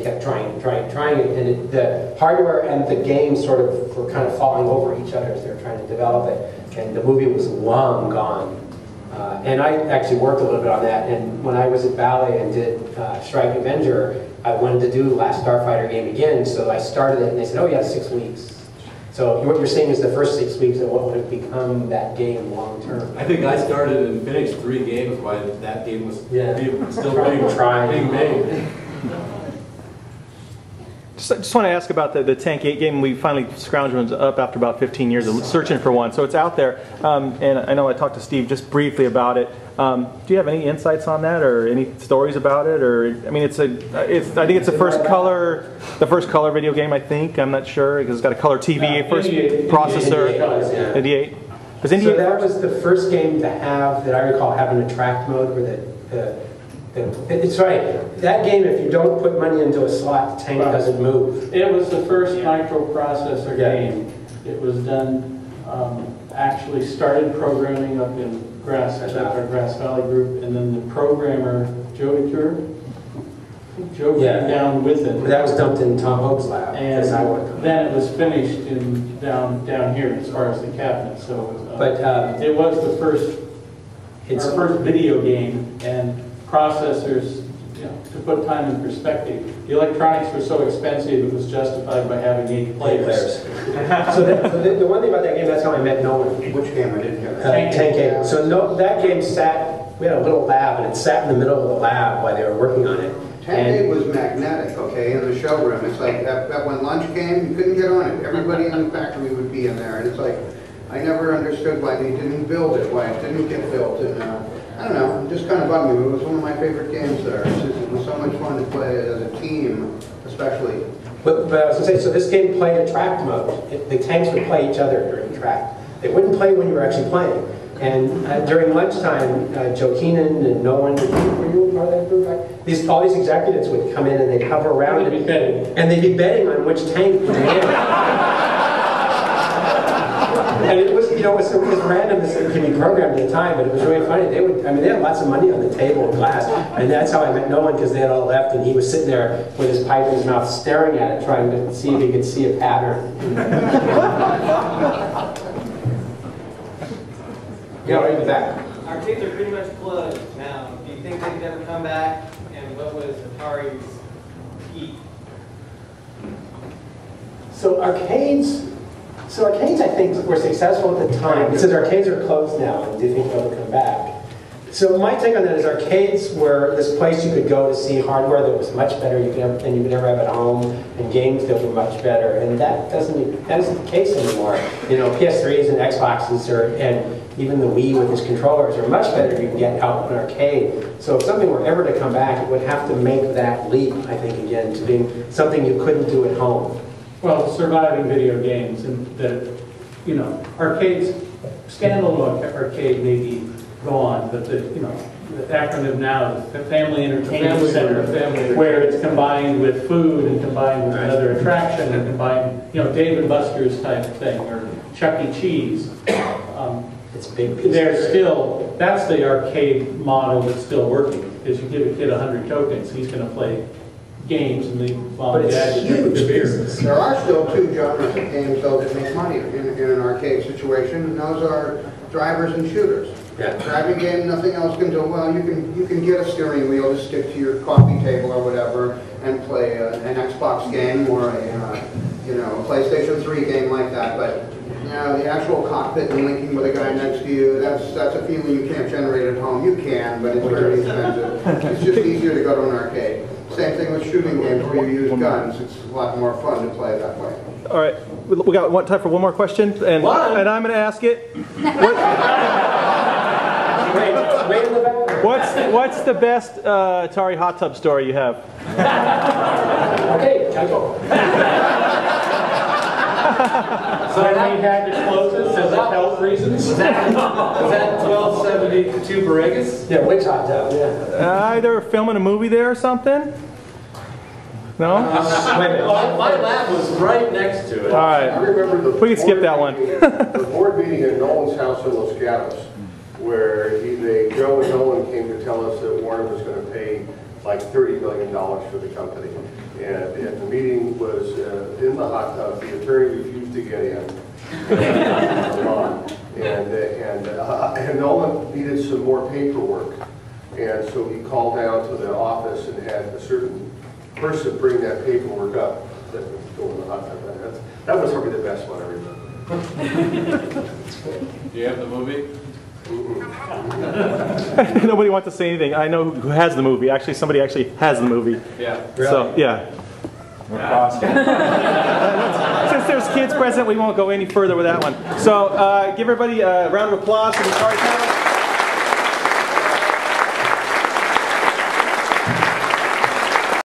kept trying it, and the hardware and the game sort of were kind of falling over each other as they were trying to develop it, and the movie was long gone. And I actually worked a little bit on that, and when I was at Ballet and did Strike Avenger, I wanted to do Last Starfighter game again, so I started it, and they said, oh yeah, 6 weeks. So what you're saying is the first 6 weeks of what would have become that game long term. I think I started and finished 3 games while that game was still being made. Just want to ask about the Tank 8 game. We finally scrounged one up after about 15 years of searching for one. So it's out there. And I know I talked to Steve just briefly about it. Do you have any insights on that or any stories about it? Or I mean, I think it's the first color video game, I think. I'm not sure because it's got a color TV, first processor. 88. Was India so that was the first game to have, that I recall, having a track mode where it's right. That game, if you don't put money into a slot, the tank doesn't move. It was the first microprocessor game. It was done, actually started programming up in Grass Valley Group, and then the programmer, Joe came down with it. But that was dumped in Tom Hope's lab. And then it was finished down here as far as the cabinet. So it was the first, our first video game, and processors, to put time in perspective, the electronics were so expensive it was justified by having 8 players. So the one thing about that game, that's how I met Nolan. Which game? I didn't hear. Tank 8. So that game sat, we had a little lab, and it sat in the middle of the lab while they were working on it. Tank 8 was magnetic, okay, in the showroom. It's like that when lunch came, you couldn't get on it. Everybody in the factory would be in there. And it's like, I never understood why they didn't build it, why it didn't get built. And I don't know, it just kind of bugged me. It was one of my favorite games there. It was so much fun to play as a team, especially. But I was going to say, so this game played a track mode. The tanks would play each other during track. They wouldn't play when you were actually playing. And during lunchtime, Joe Keenan and Nolan, were you part of that group? All these executives would come in and they'd hover around and they'd be betting on which tank would win. And it was, it was random as it could be programmed at the time, but it was really funny. They had lots of money on the table and glass, and that's how I met Nolan, because they had all left, and he was sitting there with his pipe in his mouth, staring at it, trying to see if he could see a pattern. Yeah, right in the back. Arcades are pretty much closed now. Do you think they could ever come back? And what was Atari's peak? So arcades, I think, were successful at the time. It says arcades are closed now, and do you think they'll come back? So my take on that is arcades were this place you could go to see hardware that was much better than you could ever have at home, and games that were much better. And that isn't the case anymore. PS3s and Xboxes and even the Wii with its controllers are much better you can get out in an arcade. So if something were ever to come back, it would have to make that leap, I think, again, to being something you couldn't do at home. Well, surviving video games, and that, arcades, standalone arcade may be gone, but the acronym now is the Family Entertainment Center, where it's combined with food and combined with another attraction and combined, Dave & Buster's type thing, or Chuck E. Cheese. It's big. That's the arcade model that's still working. Is you give a kid 100 tokens, he's going to play games and leave mom and dad to drink the beer. There are still 2 genres of games, though, that make money in an arcade situation, and those are drivers and shooters. Yeah. Driving game, nothing else can do. Well, you can get a steering wheel to stick to your coffee table or whatever and play an Xbox game or a PlayStation 3 game like that. But the actual cockpit and linking with a guy next to you, that's a feeling you can't generate at home. You can, but it's very expensive. It's just easier to go to an arcade. Same thing with shooting games where you use guns. It's a lot more fun to play that way. All right, we got time for one more question, and I'm going to ask it. What's the best Atari hot tub story you have? Okay, I go. So we had to close it because of health reasons. Was that 1272 Borregas? Yeah, which hot tub? Yeah. Either filming a movie there or something. No? My lab was right next to it. All right. I remember we can skip that one. The board meeting at Nolan's house in Los Gatos, where Joe and Nolan came to tell us that Warner was going to pay like $30 million for the company. And was in the hot tub. The attorney refused to get in. And Nolan needed some more paperwork. And so he called down to the office and had a certain person bring that paperwork up that was going in the hot tub. That was probably the best one I remember. Do you have the movie? Nobody wants to say anything. I know who has the movie. Actually, somebody actually has the movie. Yeah. So, yeah. Since there's kids present, we won't go any further with that one. So, give everybody a round of applause for the Atari Panel.